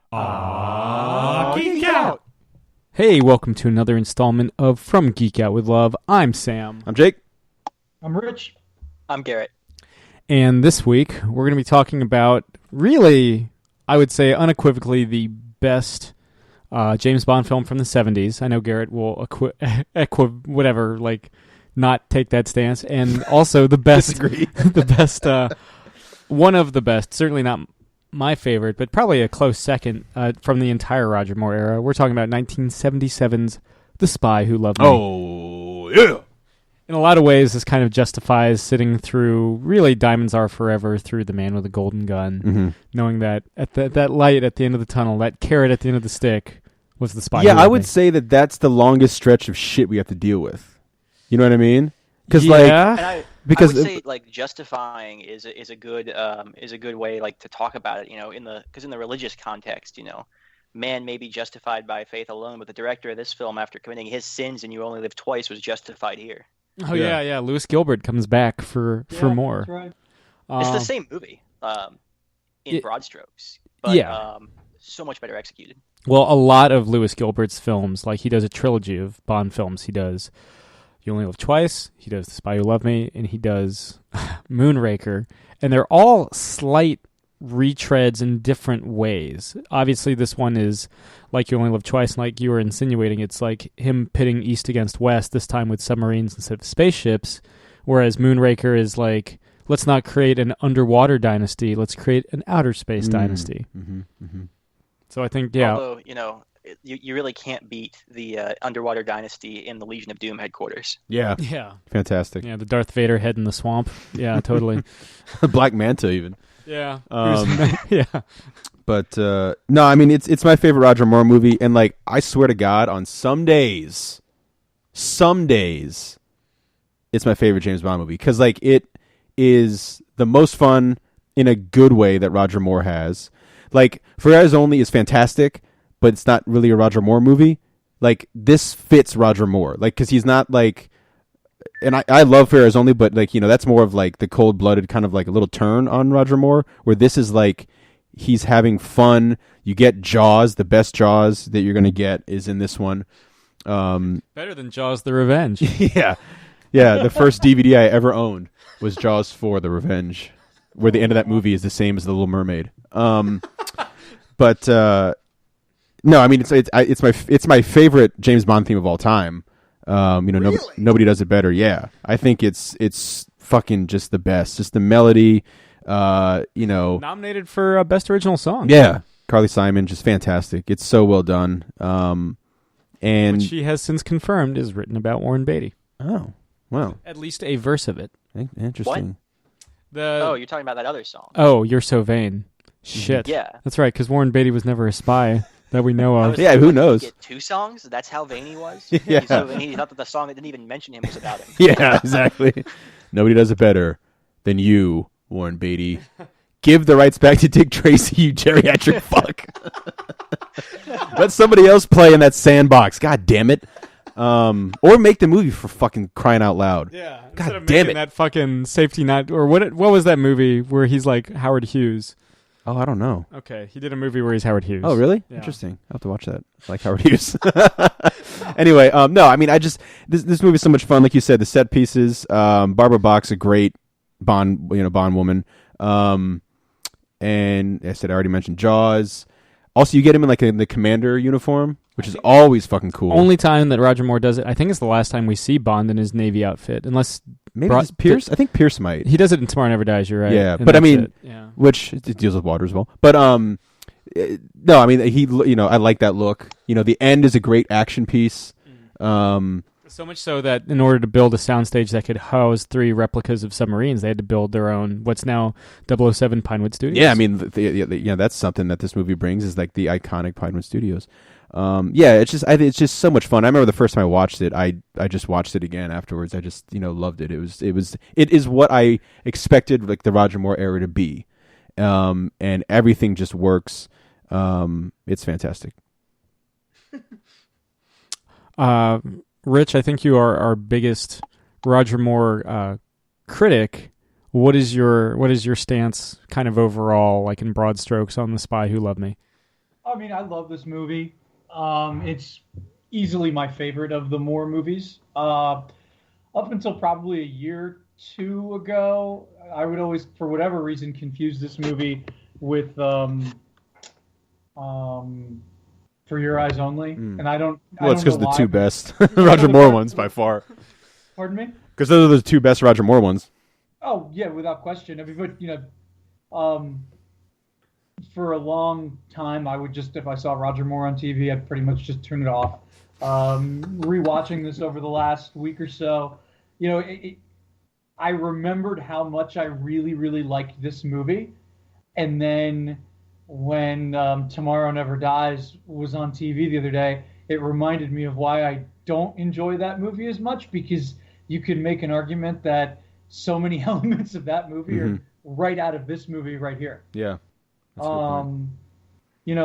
Geek Out! Hey, welcome to another installment of From Geek Out with Love. I'm Sam. I'm Jake. I'm Rich. I'm Garrett. And this week, we're going to be talking about, really, I would say unequivocally, the best James Bond film from the 70s. I know Garrett will not take that stance. And also the best, the best, one of the best, certainly not my favorite, but probably a close second from the entire Roger Moore era. We're talking about 1977's The Spy Who Loved Me. Oh, yeah! In a lot of ways, this kind of justifies sitting through, really, Diamonds Are Forever through The Man with a Golden Gun, knowing that at that light at the end of the tunnel, that carrot at the end of the stick, was The Spy Who Loved Me. Yeah, I would say that that's the longest stretch of shit we have to deal with. You know what I mean? Because I would say justifying is a good way to talk about it. Because in the religious context, man may be justified by faith alone, but the director of this film, after committing his sins and you only live twice, was justified here. Oh yeah. Lewis Gilbert comes back for more. That's right. It's the same movie in broad strokes, but so much better executed. Well, a lot of Lewis Gilbert's films, like he does a trilogy of Bond films. He does You Only Live Twice, he does The Spy Who Loved Me, and he does Moonraker, and they're all slight retreads in different ways. Obviously, this one is like You Only Live Twice, and like you were insinuating, it's like him pitting East against West, this time with submarines instead of spaceships, whereas Moonraker is like, let's not create an underwater dynasty, let's create an outer space dynasty. So I think, Although, you really can't beat the underwater dynasty in the Legion of Doom headquarters. Yeah. Fantastic. Yeah, the Darth Vader head in the swamp. Yeah, totally. Black Manta, even. Yeah. Yeah. But, no, I mean, it's my favorite Roger Moore movie, and, like, I swear to God, on some days, it's my favorite James Bond movie, because, like, it is the most fun in a good way that Roger Moore has. Like, For Your Eyes Only is fantastic, but it's not really a Roger Moore movie. Like, this fits Roger Moore. Like, because he's not, like... And I love For Your Eyes Only, but, like, that's more of, like, the cold-blooded kind of, like, a little turn on Roger Moore, where this is, like, he's having fun. You get Jaws. The best Jaws that you're going to get is in this one. Better than Jaws the Revenge. Yeah. The first DVD I ever owned was Jaws 4, The Revenge, where the end of that movie is the same as The Little Mermaid. No, I mean it's my favorite James Bond theme of all time. Really? Nobody does it better. Yeah, I think it's fucking just the best. Just the melody. Nominated for Best Original Song. Yeah, Carly Simon, just fantastic. It's so well done. And which she has since confirmed is written about Warren Beatty. Oh, well, at least a verse of it. Interesting. You're talking about that other song. Oh, You're So Vain. Shit. Yeah. That's right, because Warren Beatty was never a spy that we know of. Yeah, who knows? Get two songs? That's how vain he was? Yeah. He's so vain, he thought that the song that didn't even mention him was about him. Yeah, exactly. Nobody does it better than you, Warren Beatty. Give the rights back to Dick Tracy, you geriatric fuck. Let somebody else play in that sandbox. God damn it. Or make the movie, for fucking crying out loud. Yeah. God damn it. That fucking safety net, or what was that movie where he's like Howard Hughes? Oh, I don't know. Okay, he did a movie where he's Howard Hughes. Oh, really? Yeah. Interesting. I'll have to watch that. I like Howard Hughes. Anyway, no, I mean, this movie's so much fun. Like you said, the set pieces. Barbara Bach's a great Bond woman. And I already mentioned Jaws. Also, you get him in the commander uniform, which is always fucking cool. Only time that Roger Moore does it, I think it's the last time we see Bond in his Navy outfit, unless maybe it's Pierce. I think Pierce might. He does it in Tomorrow Never Dies. You're right. Yeah, and but I mean, which it deals with water as well. But no, I mean I like that look. The end is a great action piece. So much so that in order to build a soundstage that could house 3 replicas of submarines, they had to build their own, what's now 007 Pinewood Studios. Yeah, I mean, that's something that this movie brings, is like the iconic Pinewood Studios. It's just so much fun. I remember the first time I watched it, I just watched it again afterwards. I just loved it. It is what I expected, like, the Roger Moore era to be, and everything just works. It's fantastic. Rich, I think you are our biggest Roger Moore critic. What is your stance, kind of overall, like in broad strokes, on The Spy Who Loved Me? I mean, I love this movie. It's easily my favorite of the Moore movies. Up until probably a year or two ago, I would always, for whatever reason, confuse this movie with For Your Eyes Only, and I don't. Well, it's because of the two best Roger Moore ones by far. Pardon me? Because those are the two best Roger Moore ones. Oh yeah, without question. I mean, but for a long time, I would just, if I saw Roger Moore on TV, I'd pretty much just turn it off. Rewatching this over the last week or so, I remembered how much I really, really liked this movie, and then when Tomorrow Never Dies was on TV the other day, it reminded me of why I don't enjoy that movie as much, because you could make an argument that so many elements of that movie are right out of this movie right here. Yeah. I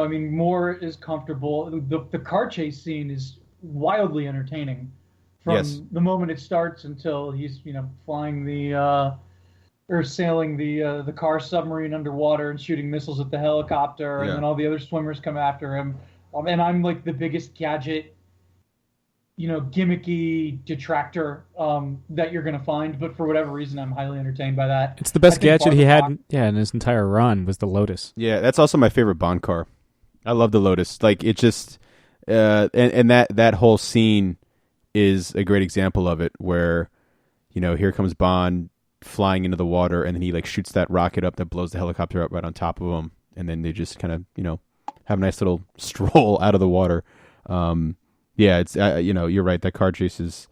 mean, Moore is comfortable. The car chase scene is wildly entertaining from the moment it starts until he's, flying or sailing the car submarine underwater and shooting missiles at the helicopter, and then all the other swimmers come after him. And I'm like the biggest gadget, gimmicky detractor that you're going to find, but for whatever reason, I'm highly entertained by that. It's the best gadget he had, in his entire run was the Lotus. Yeah, that's also my favorite Bond car. I love the Lotus. Like, it just, and that whole scene is a great example of it, where, here comes Bond flying into the water, and then he like shoots that rocket up that blows the helicopter up right on top of him, and then they just kind of, have a nice little stroll out of the water. Yeah, it's you're right. That car chase is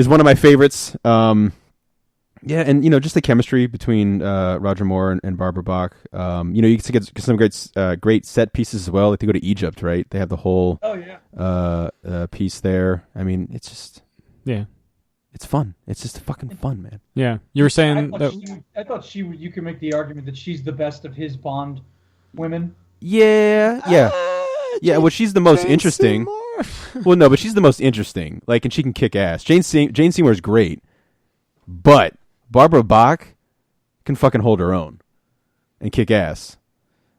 one of my favorites. Yeah, and just the chemistry between Roger Moore and Barbara Bach. You can get some great set pieces as well. Like they go to Egypt, right? They have the whole piece there. I mean, it's just it's fun. It's just fucking fun, man. Yeah, you were saying I thought you could make the argument that she's the best of his Bond women. Yeah. Well, she's the most interesting. Well, no, but she's the most interesting. Like, and she can kick ass. Jane Seymour's great, but Barbara Bach can fucking hold her own and kick ass.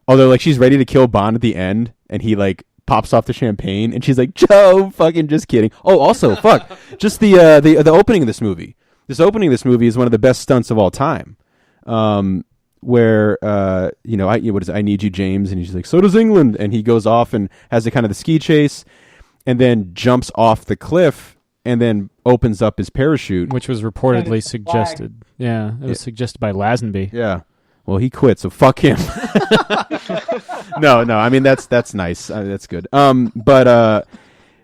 Although, like, she's ready to kill Bond at the end, and he like pops off the champagne, and she's like, "Joe, fucking just kidding." Oh, also, fuck, just the opening of this movie. This opening of this movie is one of the best stunts of all time. Where what is it? I Need You, James, and he's like, "So does England," and he goes off and has the kind of the ski chase, and then jumps off the cliff, and then opens up his parachute, which was reportedly suggested. Yeah, it was suggested by Lazenby. Yeah, well, he quit, so fuck him. No, I mean that's nice. That's good.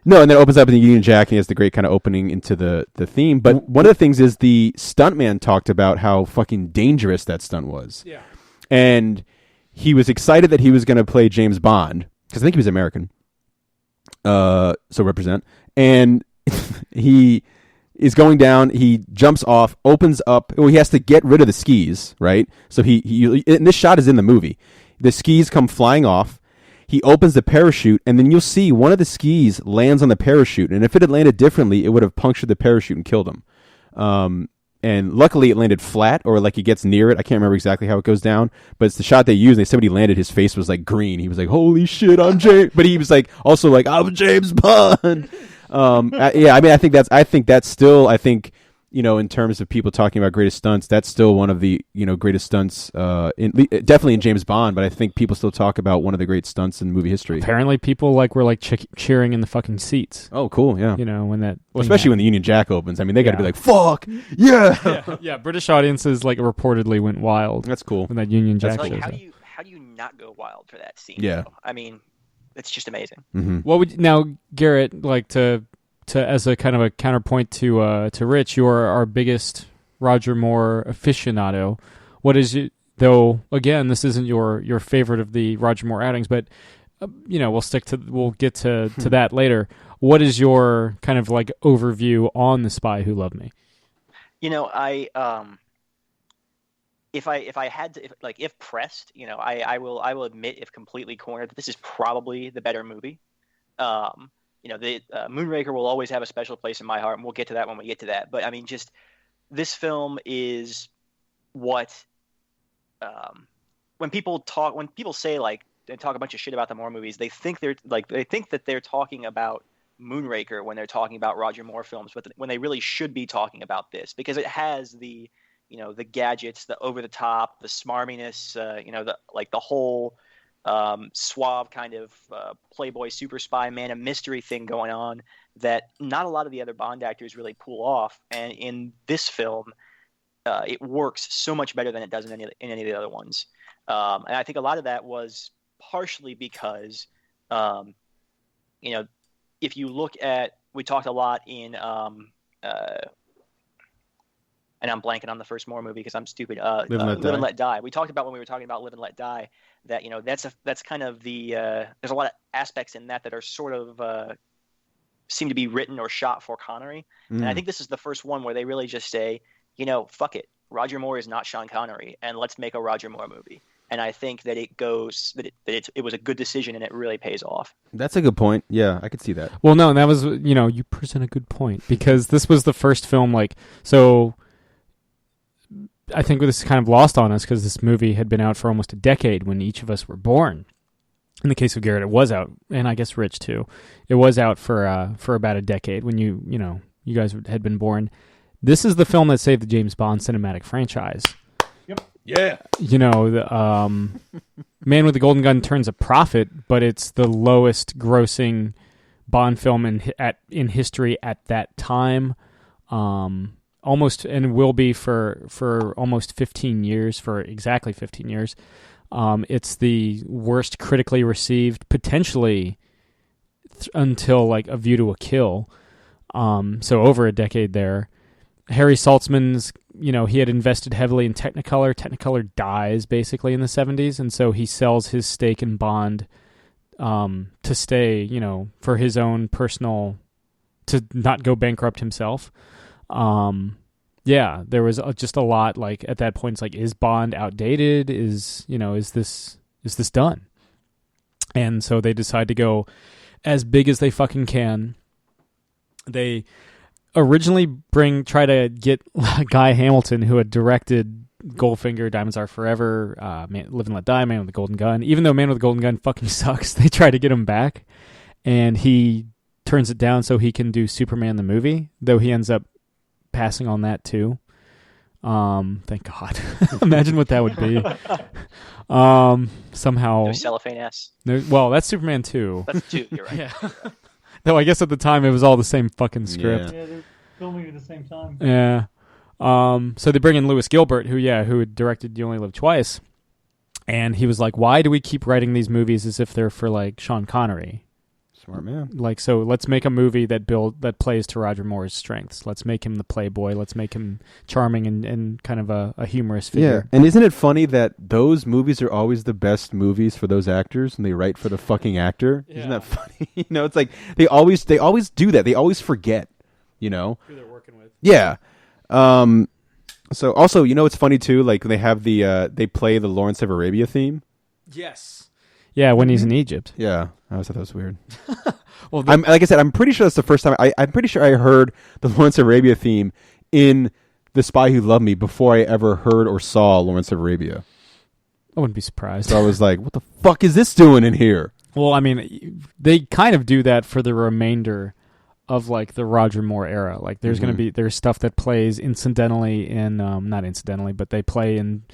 No, and then it opens up in the Union Jack, and he has the great kind of opening into the theme. But one of the things is the stuntman talked about how fucking dangerous that stunt was. Yeah. And he was excited that he was going to play James Bond, because I think he was American. So represent. And he is going down, he jumps off, opens up, well, he has to get rid of the skis, right? So he and this shot is in the movie. The skis come flying off. He opens the parachute, and then you'll see one of the skis lands on the parachute. And if it had landed differently, it would have punctured the parachute and killed him. And luckily, it landed flat, or like he gets near it. I can't remember exactly how it goes down, but it's the shot they used. They said when he landed, his face was like green. He was like, "Holy shit, I'm James!" But he was like, also like, "I'm James Bond." Yeah, I mean, I think that's still, in terms of people talking about greatest stunts, that's still one of the, greatest stunts, definitely in James Bond, but I think people still talk about one of the great stunts in movie history. Apparently people were cheering in the fucking seats. Oh, cool, yeah. When that... especially when the Union Jack opens. I mean, they got to be like, fuck, yeah! Yeah, British audiences, reportedly went wild. That's cool. When that Union Jack shows how up. do you not go wild for that scene? Yeah. Though? I mean, it's just amazing. Mm-hmm. What would... Now, Garrett, to as a kind of a counterpoint to Rich, you're our biggest Roger Moore aficionado. What is it, though? Again, this isn't your favorite of the Roger Moore outings, but we'll get to that later. What is your kind of overview on The Spy Who Loved Me? If I had to, if pressed, I will admit, if completely cornered, that this is probably the better movie. The Moonraker will always have a special place in my heart, and we'll get to that when we get to that. But I mean, just this film is what when people say talk a bunch of shit about the Moore movies, they think that they're talking about Moonraker when they're talking about Roger Moore films, but when they really should be talking about this, because it has the gadgets, the over the top, the smarminess, the whole suave kind of playboy super spy man of mystery thing going on that not a lot of the other Bond actors really pull off. And in this film, it works so much better than it does in any of the other ones. And I think a lot of that was partially because, if you look at, we talked a lot in, and I'm blanking on the first Moore movie because I'm stupid. Live and Let Die. We talked about when we were talking about Live and Let Die that that's kind of the there's a lot of aspects in that are sort of seem to be written or shot for Connery, and I think this is the first one where they really just say, fuck it, Roger Moore is not Sean Connery, and let's make a Roger Moore movie. And I think that it was a good decision, and it really pays off. That's a good point. Yeah, I could see that. Well, no, and that was, you present a good point, because this was the first film, so I think this is kind of lost on us because this movie had been out for almost a decade when each of us were born. In the case of Garrett, it was out, and I guess Rich too. It was out for about a decade when you guys had been born. This is the film that saved the James Bond cinematic franchise. Yep. Yeah. The Man with the Golden Gun turns a profit, but it's the lowest grossing Bond film in history at that time. Almost, and will be for almost 15 years, for exactly 15 years. It's the worst critically received, potentially until like A View to a Kill. So over a decade there. Harry Saltzman's, he had invested heavily in Technicolor. Technicolor dies basically in the 70s, and so he sells his stake in Bond to stay, for his own personal, to not go bankrupt himself. There was just a lot, like, at that point, it's like, is Bond outdated? Is this done? And so they decide to go as big as they fucking can. They originally try to get Guy Hamilton, who had directed Goldfinger, Diamonds Are Forever, Live and Let Die, Man with the Golden Gun. Even though Man with the Golden Gun fucking sucks, they try to get him back, and he turns it down so he can do Superman the movie, though he ends up passing on that too. Thank God. Imagine what that would be. Somehow. No Cellophane S. Well, that's Superman 2. That's 2, you're right. Yeah. Though I guess at the time it was all the same fucking script. Yeah, they're filming at the same time. Yeah. So they bring in Lewis Gilbert, who had directed You Only Live Twice. And he was like, why do we keep writing these movies as if they're for, like, Sean Connery? Smart man. Like, so let's make a movie that plays to Roger Moore's strengths. Let's make him the playboy. Let's make him charming and kind of a humorous figure. Yeah, and isn't it funny that those movies are always the best movies for those actors, and they write for the fucking actor? Yeah. Isn't that funny? It's like they always do that. They always forget, who they're working with. Yeah. So also, it's funny too. Like when they have they play the Lawrence of Arabia theme. Yes. Yeah, when he's in Egypt. Yeah, I always thought that was weird. Well, like I said, I'm pretty sure that's the first time. I'm pretty sure I heard the Lawrence of Arabia theme in The Spy Who Loved Me before I ever heard or saw Lawrence of Arabia. I wouldn't be surprised. So I was like, what the fuck is this doing in here? Well, I mean, they kind of do that for the remainder of, like, the Roger Moore era. Like, there's there's stuff that plays incidentally in, not incidentally, but they play in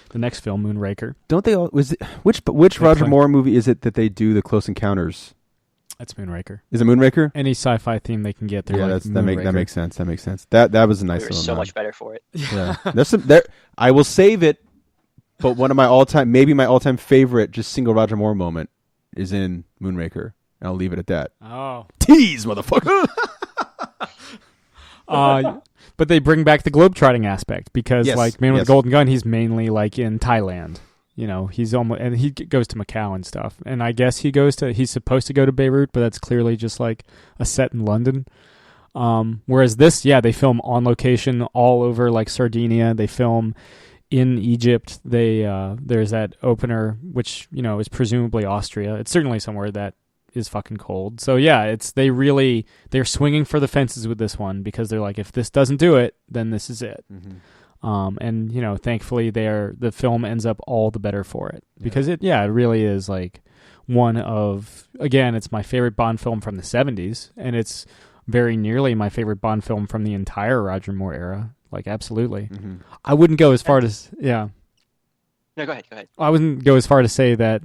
the next film, Moonraker. Don't they all, which Roger Moore movie is it that they do the Close Encounters? That's Moonraker. Is it Moonraker? Any sci-fi theme they can get, they're like that makes sense. That makes sense. That was a nice little so much better for it. Yeah. I will save it, but one of my all-time favorite just single Roger Moore moment is in Moonraker. And I'll leave it at that. Oh. Tease, motherfucker! But they bring back the globetrotting aspect because, like, Man with the Golden Gun, he's mainly, like, in Thailand. He's almost, and he goes to Macau and stuff. And I guess he's supposed to go to Beirut, but that's clearly just, like, a set in London. Whereas this, they film on location all over, like, Sardinia. They film in Egypt. There's that opener, which, is presumably Austria. It's certainly somewhere that is fucking cold. So they're swinging for the fences with this one because they're like, if this doesn't do it, then this is it. And thankfully the film ends up all the better for it because it really is like one of, again, it's my favorite Bond film from the 70s, and it's very nearly my favorite Bond film from the entire Roger Moore era. Like, absolutely. Mm-hmm. I wouldn't go as far to No, go ahead. I wouldn't go as far to say that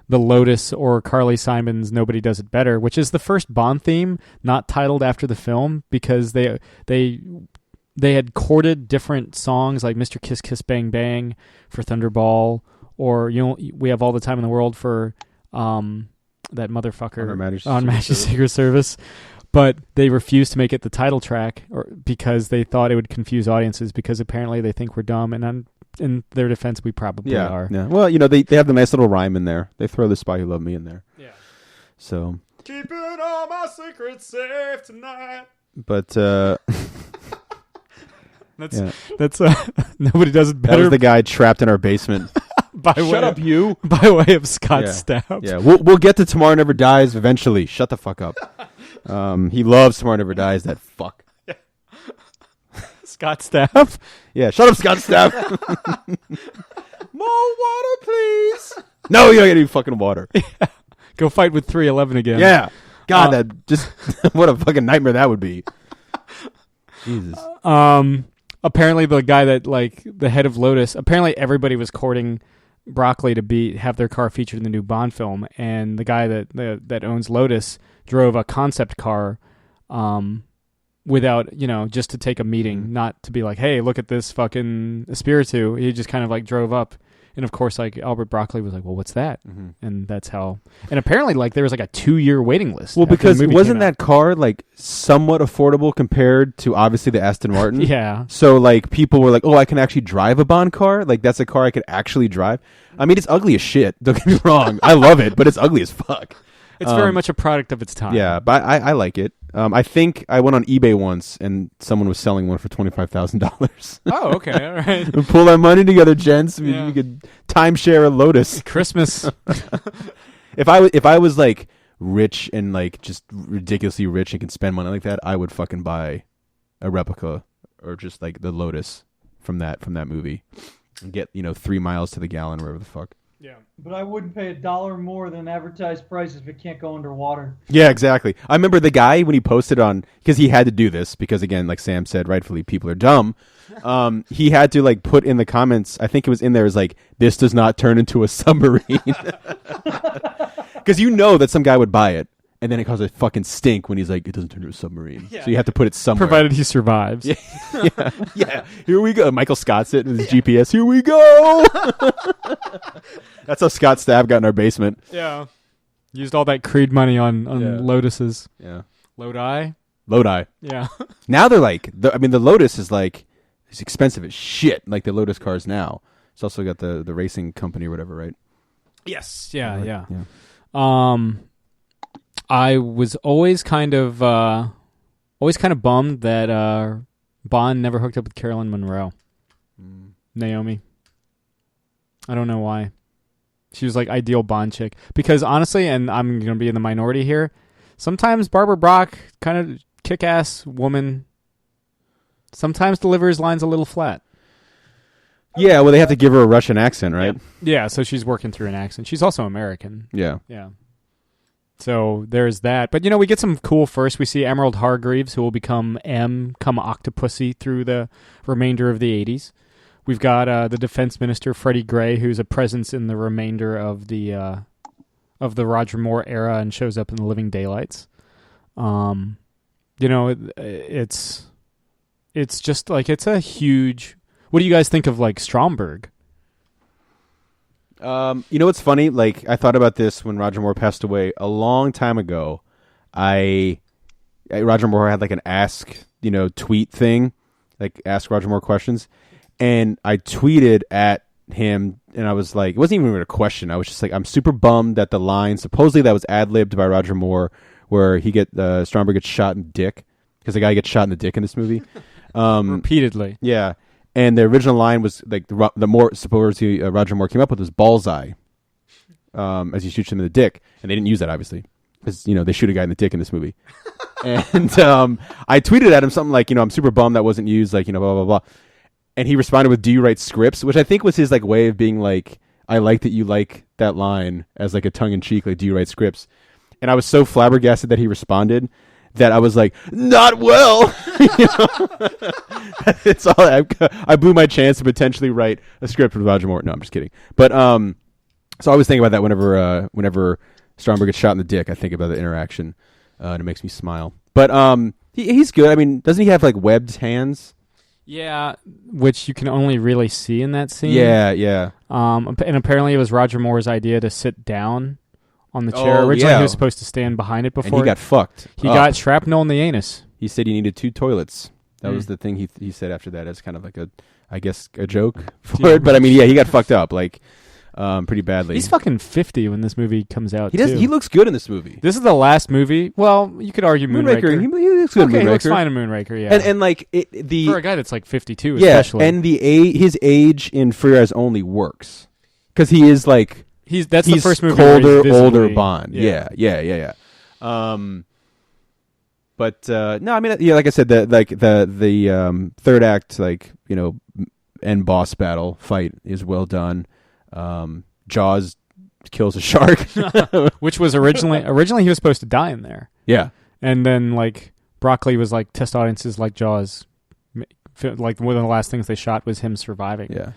the Lotus or Carly Simon's Nobody Does It Better, which is the first Bond theme not titled after the film, because they had courted different songs like Mr. Kiss Kiss Bang Bang for Thunderball, or We Have All the Time in the World for that motherfucker on Majesty's Secret Service. But they refused to make it the title track because they thought it would confuse audiences, because apparently they think we're dumb, and in their defense, we probably are. Yeah. Well, they have the nice little rhyme in there. They throw The Spy Who Loved Me in there. Yeah. So. Keeping all my secrets safe tonight. But that's Nobody Does It Better. That was the guy trapped in our basement. Shut up, you! By way of Scott Stapp. Yeah, we'll get to Tomorrow Never Dies eventually. Shut the fuck up. He loves Tomorrow Never Dies. That fuck. Yeah. Scott Stapp. Yeah, shut up, Scott Stapp. More water, please. No, you don't get any fucking water. Yeah. Go fight with 311 again. Yeah. God, that just what a fucking nightmare that would be. Jesus. Apparently the guy that, like, the head of Lotus, apparently everybody was courting Broccoli to have their car featured in the new Bond film, and the guy that owns Lotus drove a concept car without, just to take a meeting, not to be like, hey, look at this fucking Espiritu. He just kind of like drove up, and of course, like, Albert Broccoli was like, well, what's that? Mm-hmm. And that's how. And apparently, like, there was like a 2-year waiting list. Well, because wasn't that car like somewhat affordable compared to obviously the Aston Martin? Yeah. So like people were like, oh, I can actually drive a Bond car. Like that's a car I could actually drive. I mean, it's ugly as shit. Don't get me wrong. I love it, but it's ugly as fuck. It's very much a product of its time. Yeah, but I like it. I think I went on eBay once and someone was selling one for $25,000. Oh, okay, all right. Pull that money together, gents. We could timeshare a Lotus. Christmas. If I was like rich and like just ridiculously rich and could spend money like that, I would fucking buy a replica or just like the Lotus from that movie and get 3 miles to the gallon, wherever the fuck. Yeah, but I wouldn't pay $1 more than advertised price if it can't go underwater. Yeah, exactly. I remember the guy when he posted on, because he had to do this because, again, like Sam said, rightfully people are dumb. He had to like put in the comments. I think it was in there. Is like, this does not turn into a submarine, because that some guy would buy it. And then it causes a fucking stink when he's like, it doesn't turn into a submarine. Yeah. So you have to put it somewhere. Provided he survives. Yeah. Here we go. Michael Scott's it with his GPS. Here we go. That's how Scott Stapp got in our basement. Yeah. Used all that Creed money on Lotuses. Yeah. Lodi. Yeah. Now they're like, the Lotus is like, it's expensive as shit, like the Lotus cars now. It's also got the racing company or whatever, right? Yes. Yeah. I was always kind of bummed that Bond never hooked up with Carolyn Monroe. Naomi. I don't know why. She was like ideal Bond chick. Because honestly, and I'm going to be in the minority here, sometimes Barbara Brock, kind of kick-ass woman, sometimes delivers lines a little flat. Yeah, well, they have to give her a Russian accent, right? Yeah, so she's working through an accent. She's also American. Yeah. So there's that. But, we get some cool first. We see Emerald Hargreaves, who will become Octopussy through the remainder of the 80s. We've got the defense minister, Freddie Gray, who's a presence in the remainder of the Roger Moore era and shows up in The Living Daylights. It's just like, it's a huge... What do you guys think of, like, Stromberg? What's funny? Like, I thought about this when Roger Moore passed away a long time ago. Roger Moore had like an ask, tweet thing, like ask Roger Moore questions. And I tweeted at him and I was like, it wasn't even a question. I was just like, I'm super bummed that the line, supposedly that was ad-libbed by Roger Moore, where Stromberg gets shot in the dick, because the guy gets shot in the dick in this movie. Repeatedly. Yeah. And the original line was like the more supposedly Roger Moore came up with was bullseye, as he shoots him in the dick, and they didn't use that obviously because they shoot a guy in the dick in this movie. And I tweeted at him something like, I'm super bummed that wasn't used, like blah blah blah. and he responded with, "Do you write scripts?" Which I think was his like way of being like, "I like that you like that line," as like a tongue in cheek, like, "Do you write scripts?" And I was so flabbergasted that he responded that I was like, "Not well." It's all. I blew my chance to potentially write a script with Roger Moore. No, I'm just kidding. But so I always think about that whenever Stromberg gets shot in the dick. I think about the interaction, and it makes me smile. But he's good. I mean, doesn't he have like webbed hands? Yeah, which you can only really see in that scene. Yeah. And apparently it was Roger Moore's idea to sit down on the chair. Originally, he was supposed to stand behind it before. And he got fucked. He got shrapnel in the anus. He said he needed 2 toilets. That was the thing he said after that, as kind of like a joke for it. But I mean, yeah, he got fucked up like pretty badly. He's fucking 50 when this movie comes out. He looks good in this movie. This is the last movie. Well, you could argue Moonraker. He looks good in Moonraker. He looks fine in Moonraker. Yeah, and like for a guy that's like 52, yeah, especially. and his age in For Your Eyes Only works because he is like he's the first movie colder, older Bond. Yeah. But no, I mean, yeah, like I said, the third act, like, you know, end boss battle fight is well done. Jaws kills a shark, which was originally he was supposed to die in there. Yeah, and then like Broccoli was like, test audiences like Jaws. Like one of the last things they shot was him surviving. Yeah,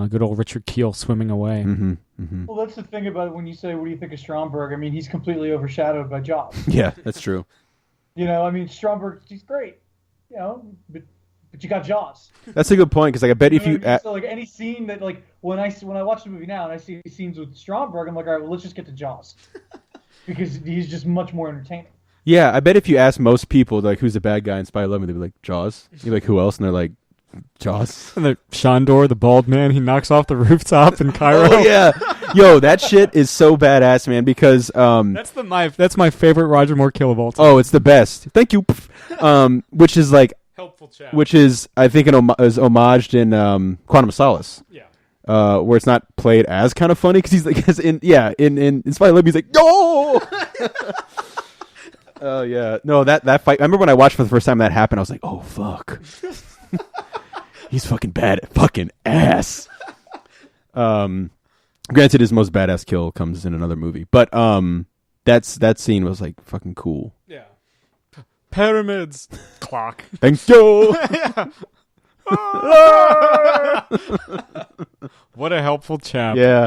good old Richard Kiel swimming away. Mm-hmm, mm-hmm. Well, that's the thing about it when you say, "What do you think of Stromberg?" I mean, he's completely overshadowed by Jaws. Yeah, that's true. You know, I mean, Stromberg, he's great. You know, but you got Jaws. That's a good point because, like, I bet if you so like any scene that like when I watch the movie now and I see scenes with Stromberg, I'm like, all right, well, let's just get to Jaws because he's just much more entertaining. Yeah, I bet if you ask most people like who's the bad guy in Spy 11, they'd be like Jaws. You're like, who else? And they're like, Jaws. And the Shandor, the bald man, he knocks off the rooftop in Cairo. Oh yeah, yo, that shit is so badass, man. Because that's my favorite Roger Moore kill of all time. Oh, it's the best. Thank you. Which is like helpful chat. Which is I think is homaged in Quantum of Solace. Yeah. Where it's not played as kind of funny because he's like in Spy 11 he's like no. Oh yeah, no that fight. I remember when I watched for the first time that happened. I was like, oh fuck. He's fucking bad, fucking ass. Granted, his most badass kill comes in another movie, but that scene was like fucking cool. Yeah. Pyramids. Clock. Thank you. Yeah. What a helpful chap. Yeah.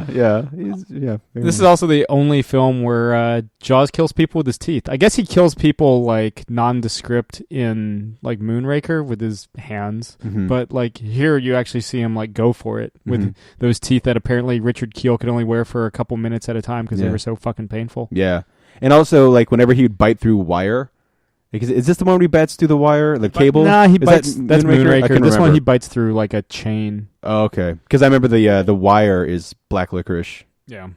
This is also the only film where Jaws kills people with his teeth. I guess he kills people like nondescript in like Moonraker with his hands, but like here you actually see him like go for it with those teeth that apparently Richard Kiel could only wear for a couple minutes at a time because they were so fucking painful. Yeah, and also like whenever he would bite through wire. Is this the one where he bites through the wire, the cable? Nah, he bites. That's Moonraker. This one he bites through like a chain. Oh, okay. Because I remember the wire is black licorice. Yeah,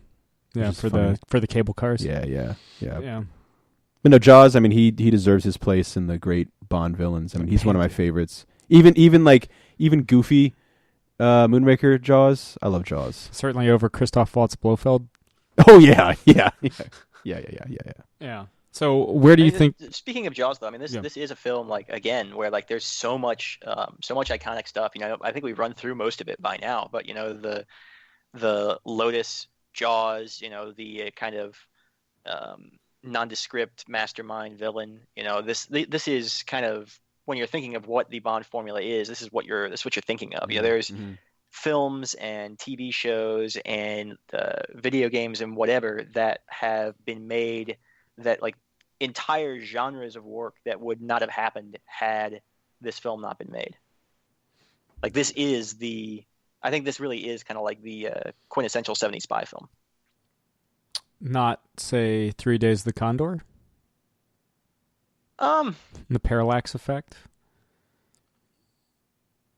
for the cable cars. Yeah. But no, Jaws. I mean, he deserves his place in the great Bond villains. I mean, he's one of my favorites. Even goofy Moonraker Jaws. I love Jaws. Certainly over Christoph Waltz Blofeld. Oh yeah. Yeah. So where do you think? Speaking of Jaws, though, I mean, this is a film like again where like there's so much iconic stuff. You know, I think we've run through most of it by now. But you know, the Lotus Jaws. You know, the kind of nondescript mastermind villain. You know, this is kind of when you're thinking of what the Bond formula is. This is what you're thinking of. You know, there's films and TV shows and video games and whatever that have been made that like entire genres of work that would not have happened had this film not been made. Like I think this really is kind of like the quintessential 70s spy film. Not say 3 Days of the Condor? The parallax effect?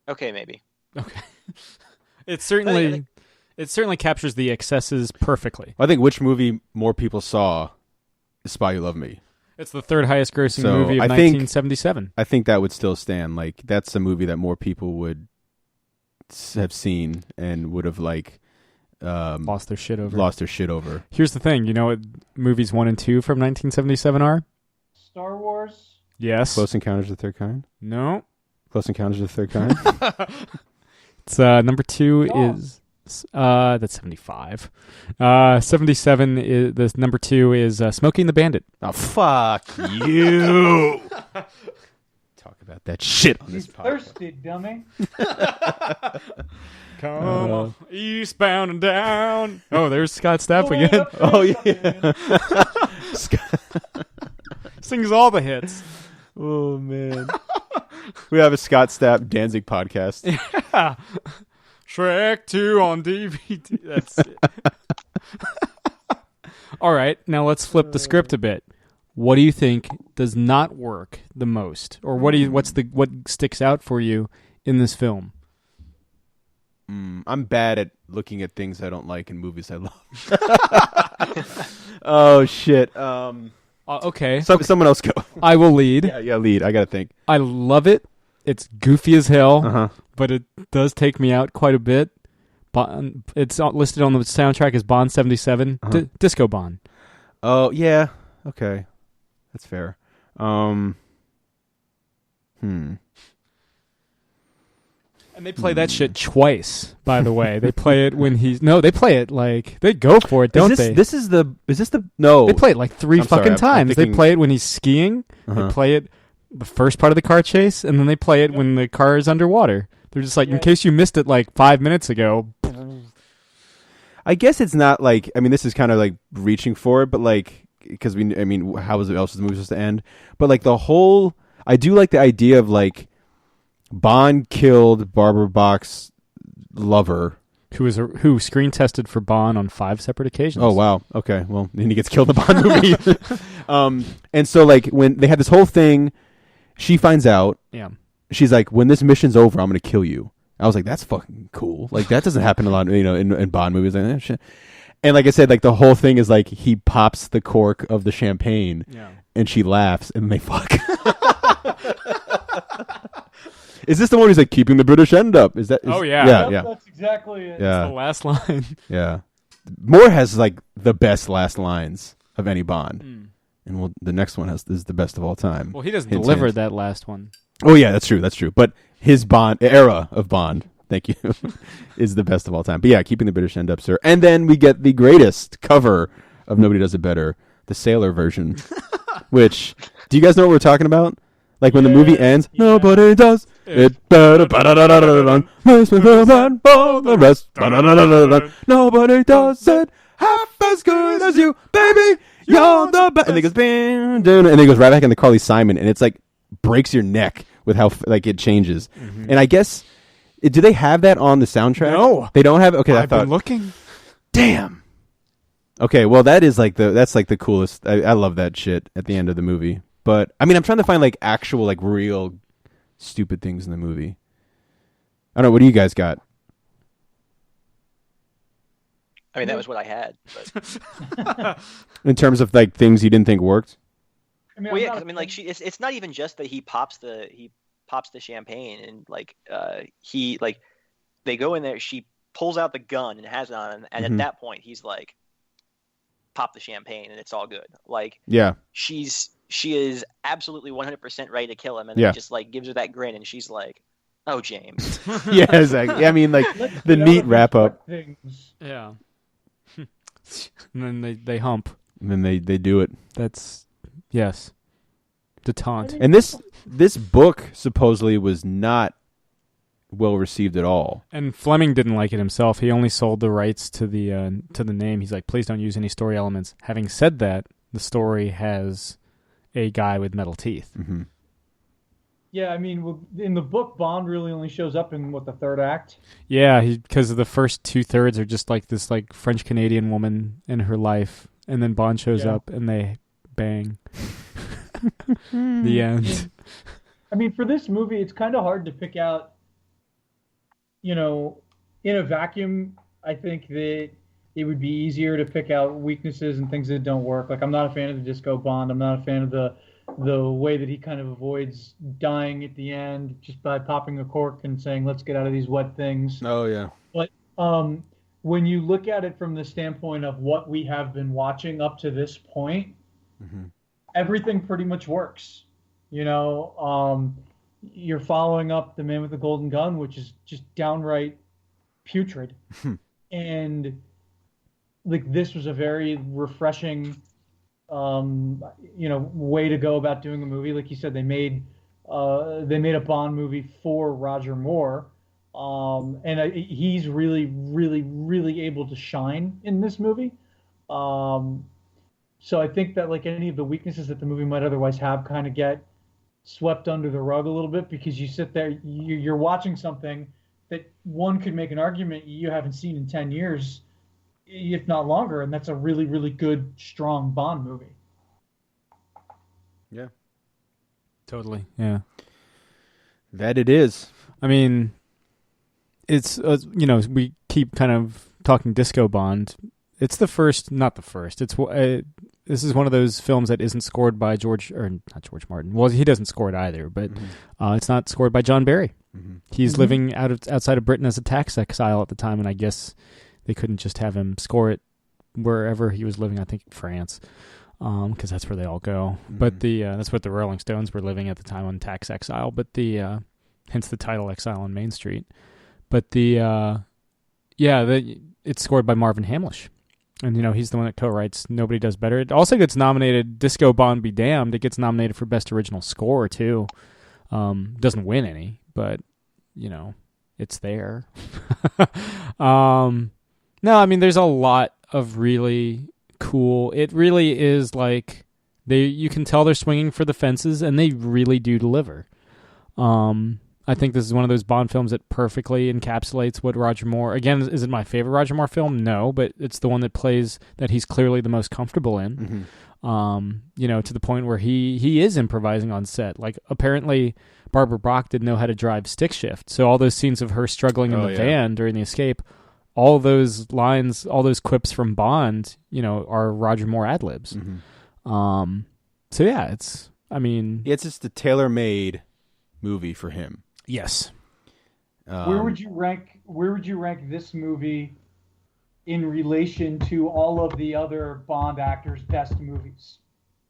Okay, maybe. Okay. It certainly captures the excesses perfectly. I think which movie more people saw is Spy Who Loved Me. It's the third highest grossing movie of 1977. I think that would still stand. Like that's a movie that more people would have seen and would have like lost their shit over. Here's the thing, you know what movies 1 and 2 from 1977 are? Star Wars. Yes. Close Encounters of the Third Kind. No. Close Encounters of the Third Kind. It's number 2 is that's 75. 77 is the number 2 is Smoking the Bandit. Oh, fuck you. Talk about that shit on this podcast. Thirsty, dummy. Come on, eastbound and down. Oh, there's Scott Stapp again. Oh, yeah. Sings all the hits. Oh, man. We have a Scott Stapp Danzig podcast. Yeah. Shrek 2 on DVD. That's it. All right, now let's flip the script a bit. What do you think does not work the most, or what sticks out for you in this film? I'm bad at looking at things I don't like in movies I love. Oh shit. Okay. Someone else go. I will lead. Yeah, lead. I gotta think. I love it. It's goofy as hell, Uh-huh. but it does take me out quite a bit. It's listed on the soundtrack as Bond 77, Disco Bond. Oh yeah. Okay, that's fair. And they play that shit twice, by the way. They play it when they play it like, they go for it, don't they? Is this the no? They play it like 3 I'm sorry, fucking I'm times. thinking- They play it when he's skiing. Uh-huh. They play it the first part of the car chase, and then they play it when the car is underwater. They're just like, in case you missed it like 5 minutes ago. I guess it's not like, I mean, this is kind of like reaching for it, but like, because how else was the movie supposed to end? But like I do like the idea of like Bond killed Barbara Bach's lover, Who screen tested for Bond on 5 separate occasions. Oh wow. Okay. Well, then he gets killed in the Bond movie. And so like when they had this whole thing, she finds out. Yeah. She's like, when this mission's over, I'm gonna kill you. I was like, that's fucking cool. Like that doesn't happen a lot, in Bond movies. Like, shit. And like I said, like the whole thing is like he pops the cork of the champagne, and she laughs, and they fuck. Is this the one who's like keeping the British end up? Oh yeah. Yeah. That's exactly it. Yeah. That's the last line. Yeah. Moore has like the best last lines of any Bond. And the next one is the best of all time. Well, he doesn't Hint, deliver hint. that last one. Oh yeah, that's true. But his Bond era of Bond, thank you, is the best of all time. But yeah, keeping the British end up, sir. And then we get the greatest cover of Nobody Does It Better, the Sailor version. Which, do you guys know what we're talking about? Like when the movie ends, nobody does it better. The rest. Nobody does it half as good as you, baby. You're the best. And it goes, bam, dun, and it goes right back into Carly Simon, and it's like breaks your neck with how like it changes. And I guess, do they have that on the soundtrack? No, they don't have. Okay, I've been looking. Damn. Okay, well that's like the coolest. I love that shit at the end of the movie. But I mean, I'm trying to find like actual like real stupid things in the movie. I don't know. What do you guys got? I mean, that was what I had. But... In terms of like things you didn't think worked. Well, yeah, 'cause, I mean, like it's not even just that he pops the champagne and like they go in there. She pulls out the gun and has it on, and at that point he's like, pop the champagne and it's all good. Like, yeah, she is absolutely 100% ready to kill him, and then he just like gives her that grin, and she's like, "Oh, James." Yeah, exactly. I mean, like the neat wrap up. Yeah. And then they hump. And then they do it. That's yes. Detente. And this book supposedly was not well received at all. And Fleming didn't like it himself. He only sold the rights to the name. He's like, please don't use any story elements. Having said that, the story has a guy with metal teeth. Mm-hmm. Yeah, I mean, in the book, Bond really only shows up in the third act. Yeah, because the first 2/3 are just like this like French Canadian woman in her life, and then Bond shows up and they bang. The end. I mean, for this movie, it's kind of hard to pick out. In a vacuum, I think that it would be easier to pick out weaknesses and things that don't work. Like, I'm not a fan of the Disco Bond. I'm not a fan of the way that he kind of avoids dying at the end just by popping a cork and saying, let's get out of these wet things. Oh, yeah. But when you look at it from the standpoint of what we have been watching up to this point, everything pretty much works. you're following up The Man with the Golden Gun, which is just downright putrid. And like this was a very refreshing way to go about doing a movie. Like you said, they made a Bond movie for Roger Moore, and he's really, really, really able to shine in this movie. So I think that like any of the weaknesses that the movie might otherwise have kind of get swept under the rug a little bit, because you sit there, you're watching something that one could make an argument you haven't seen in 10 years, if not longer, and that's a really, really good, strong Bond movie. Yeah. Totally. Yeah. That it is. I mean, it's, we keep kind of talking disco Bond. It's the first, not the first. It's this is one of those films that isn't scored by not George Martin. Well, he doesn't score it either, but it's not scored by John Barry. Mm-hmm. He's living outside of Britain as a tax exile at the time, and I guess they couldn't just have him score it wherever he was living. I think France, because that's where they all go. Mm-hmm. But that's what the Rolling Stones were living at the time, on tax exile. But hence the title "Exile on Main Street." But it's scored by Marvin Hamlish. And, he's the one that co-writes Nobody Does Better. It also gets nominated, Disco Bond Be Damned. It gets nominated for Best Original Score, too. Doesn't win any, but, it's there. No, I mean, there's a lot of really cool... It really is like... You can tell they're swinging for the fences, and they really do deliver. I think this is one of those Bond films that perfectly encapsulates what Roger Moore... Again, is it my favorite Roger Moore film? No, but it's the one that he's clearly the most comfortable in. Mm-hmm. To the point where he is improvising on set. Like, apparently, Barbara Bach didn't know how to drive stick shift. So all those scenes of her struggling in the van during the escape, all those lines, all those quips from Bond, are Roger Moore ad-libs. Mm-hmm. So, yeah, it's just a tailor-made movie for him. Yes. Where would you rank this movie in relation to all of the other Bond actors' best movies?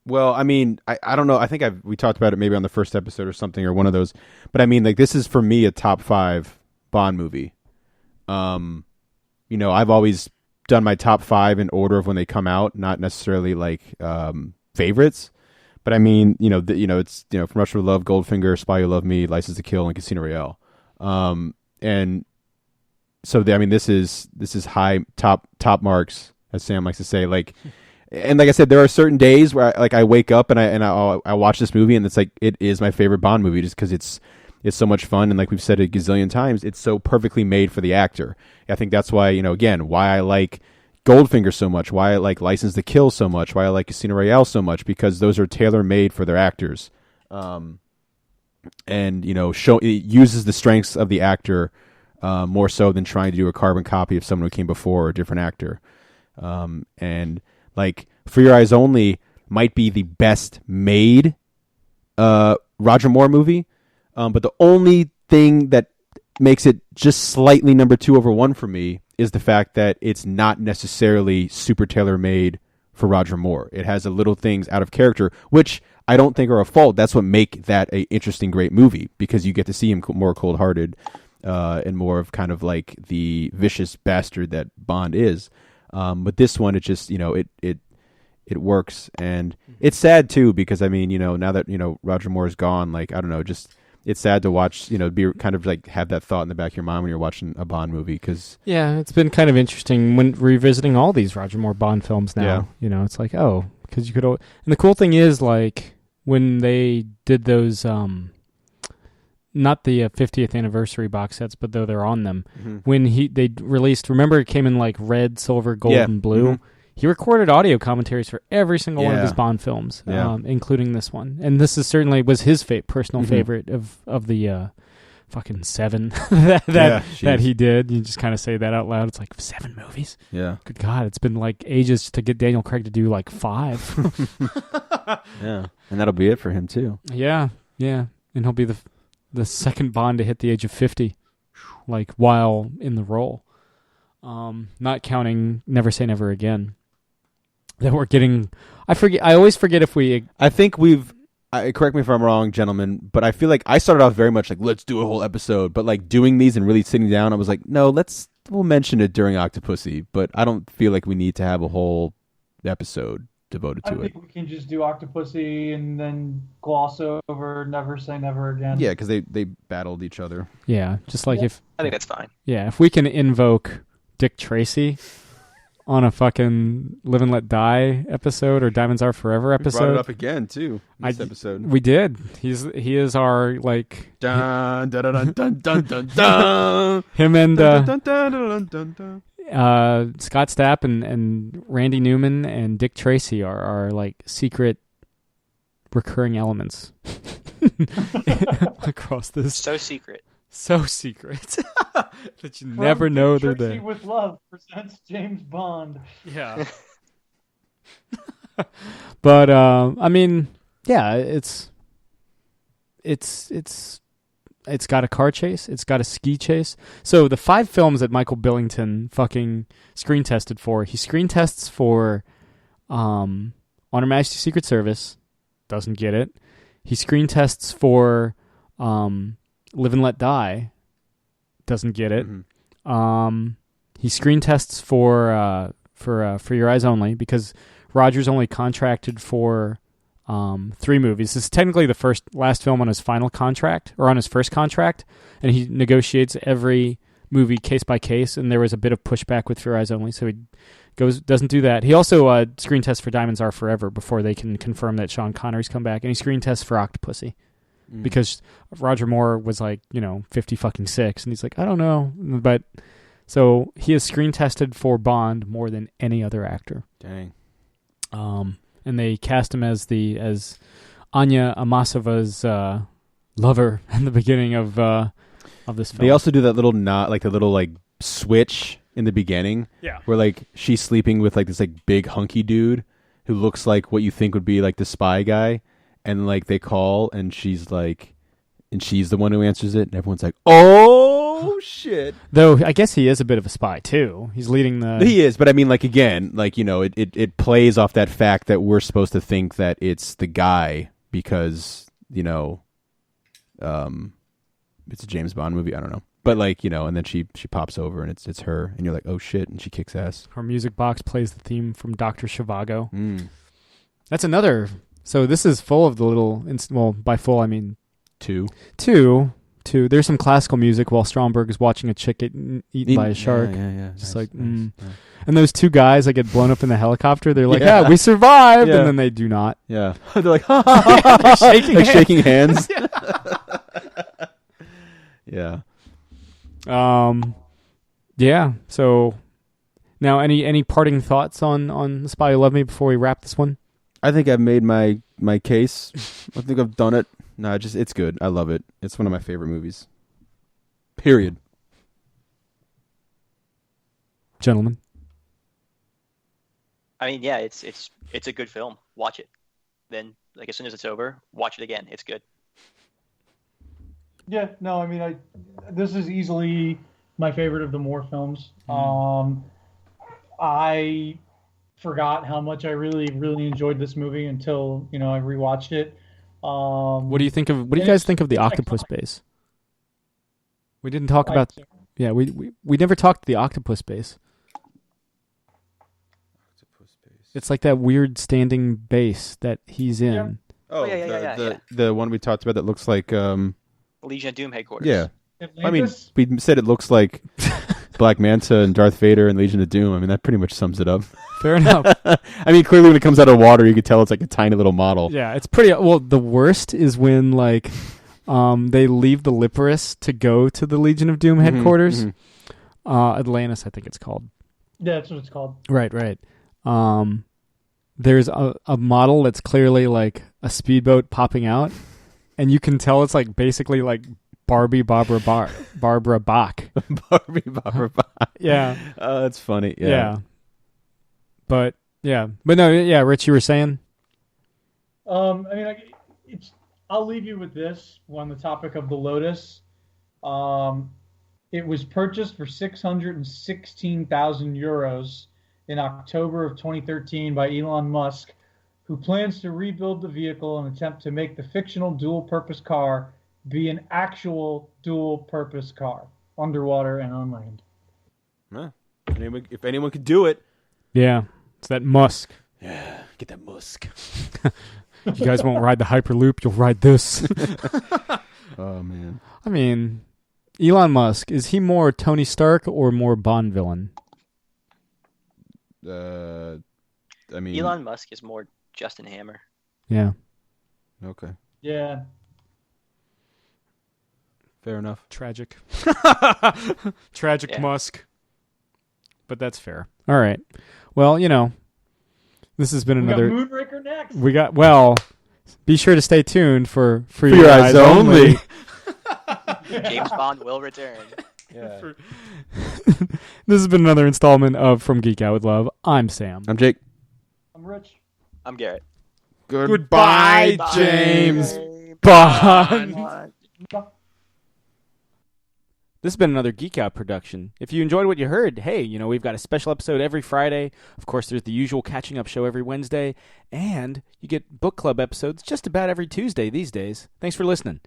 Well, I mean, I don't know. I think we talked about it maybe on the first episode or something, or one of those. But I mean, like, this is for me a top 5 Bond movie. I've always done my top 5 in order of when they come out, not necessarily like favorites. But I mean, it's From Russia with Love, Goldfinger, Spy Who Loved Me, License to Kill, and Casino Royale. And so this is high top marks, as Sam likes to say. Like, and like I said, there are certain days where I wake up and I watch this movie, and it's like it is my favorite Bond movie just because it's so much fun, and like we've said a gazillion times, it's so perfectly made for the actor. I think that's why why I like Goldfinger so much, why I like License to Kill so much, why I like Casino Royale so much, because those are tailor-made for their actors. And, it uses the strengths of the actor more so than trying to do a carbon copy of someone who came before or a different actor. And, like, For Your Eyes Only might be the best made Roger Moore movie, but the only thing that makes it just slightly number 2 over 1 for me is the fact that it's not necessarily super tailor-made for Roger Moore. It has a little things out of character, which I don't think are a fault. That's what make that a interesting, great movie, because you get to see him more cold-hearted and more of kind of like the vicious bastard that Bond is. But this one, it just, it works. And it's sad, too, because, now that, Roger Moore is gone, like, I don't know, just... It's sad to watch, be kind of like have that thought in the back of your mind when you're watching a Bond movie. It's been kind of interesting when revisiting all these Roger Moore Bond films now. Yeah. It's like, because you could. And the cool thing is, like, when they did those, not the 50th anniversary box sets, but though they're on them, when they released, remember it came in like red, silver, gold, and blue. Mm-hmm. He recorded audio commentaries for every single one of his Bond films, including this one. And this is certainly was his personal favorite of the fucking 7 that he did. You just kind of say that out loud. It's like 7 movies? Yeah. Good God, it's been like ages to get Daniel Craig to do like 5. Yeah, and that'll be it for him too. Yeah. And he'll be the second Bond to hit the age of 50, like while in the role. Not counting Never Say Never Again. That we're getting, I always forget if we. I think we've correct me if I'm wrong, gentlemen, but I feel like I started off very much like, let's do a whole episode. But like doing these and really sitting down, I was like, no, we'll mention it during Octopussy. But I don't feel like we need to have a whole episode devoted to it. I think we can just do Octopussy and then gloss over Never Say Never Again. Yeah, because they battled each other. Yeah, just like if... I think that's fine. Yeah, if we can invoke Dick Tracy on a fucking Live and Let Die episode or Diamonds Are Forever episode. We brought it up again, too, this episode. We did. He is our, like... Dun, dun, dun, dun, dun, dun, dun. Him and Dun, dun, dun, dun, dun, dun. Scott Stapp and Randy Newman and Dick Tracy are like secret recurring elements across this. So secret. So secret that you never know they're Tracy there. with Love presents James Bond. Yeah. But I mean, yeah, it's got a car chase. It's got a ski chase. So the 5 films that Michael Billington fucking screen tested for, he screen tests for On Her Majesty's Secret Service. Doesn't get it. He screen tests for Live and Let Die. Doesn't get it. Mm-hmm. He screen tests for Your Eyes Only because Roger's only contracted for 3 movies. This is technically the last film on his final contract, or on his first contract, and he negotiates every movie case by case, and there was a bit of pushback with For Your Eyes Only, so he doesn't do that. He also screen tests for Diamonds Are Forever before they can confirm that Sean Connery's come back, and he screen tests for Octopussy because Roger Moore was like, 50 fucking 6, and he's like, I don't know, but so he has screen tested for Bond more than any other actor. Dang. And they cast him as Anya Amasova's lover in the beginning of this film. They also do that little switch in the beginning, where like she's sleeping with like this like big hunky dude who looks like what you think would be like the spy guy, and like they call and she's the one who answers it, and everyone's like, oh shit. Though I guess he is a bit of a spy too. He's leading the... He is, but I mean, like, again, like, it plays off that fact that we're supposed to think that it's the guy because, it's a James Bond movie. I don't know. But like, and then she pops over and it's her, and you're like, oh shit, and she kicks ass. Her music box plays the theme from Dr. Zhivago. That's another... So this is full of the little... Well, by full, I mean... Two. There's some classical music while Stromberg is watching a chick get eaten by a shark. Yeah. Just nice, nice. And those 2 guys that get blown up in the helicopter, they're like, we survived, and then they do not. Yeah. They're like, ha ha ha. They're shaking hands. Yeah. Yeah. So now any parting thoughts on The Spy Who Loved Me before we wrap this one? I think I've made my case. I think I've done it. No, it's good. I love it. It's one of my favorite movies. Period. Gentlemen. I mean, yeah, it's a good film. Watch it. Then, like, as soon as it's over, watch it again. It's good. Yeah, no, I mean, this is easily my favorite of the Moore films. I forgot how much I really, really enjoyed this movie until, I rewatched it. What do you guys think of the octopus base? We didn't talk about... Yeah, we never talked the octopus base. It's like that weird standing base that he's in. Yeah. Oh, yeah. The one we talked about that looks like... Legion of Doom headquarters. Yeah. Atlantis? I mean, we said it looks like Black Manta and Darth Vader and Legion of Doom. I mean, that pretty much sums it up. Fair enough. I mean, clearly when it comes out of water, you could tell it's like a tiny little model. Yeah, it's pretty... Well, the worst is when, like, they leave the Liparus to go to the Legion of Doom headquarters. Atlantis, I think it's called. Yeah, that's what it's called. Right. There's a model that's clearly like a speedboat popping out, and you can tell it's like basically like Barbara Bach. Barbie Barbara Bach. Yeah. That's funny. Yeah. But no, yeah, Rich, you were saying? I mean, I'll leave you with this on the topic of the Lotus. It was purchased for 616,000 euros in October of 2013 by Elon Musk, who plans to rebuild the vehicle and attempt to make the fictional dual-purpose car be an actual dual-purpose car, underwater and on land. Huh. If anyone could do it. Yeah, it's that Musk. Yeah, get that Musk. You guys won't ride the Hyperloop, you'll ride this. Oh, man. I mean, Elon Musk, is he more Tony Stark or more Bond villain? I mean... Elon Musk is more Justin Hammer. Yeah. Okay. Yeah. Fair enough. Tragic. Tragic Musk. But that's fair. All right. Well, this has been another... We got Moonraker next. Be sure to stay tuned for Your Eyes Only. James Bond will return. Yeah. This has been another installment of From Geek Out with Love. I'm Sam. I'm Jake. I'm Rich. I'm Garrett. Goodbye, Bye. James Bond. Bond. This has been another Geek Out production. If you enjoyed what you heard, hey, we've got a special episode every Friday. Of course, there's the usual catching up show every Wednesday. And you get book club episodes just about every Tuesday these days. Thanks for listening.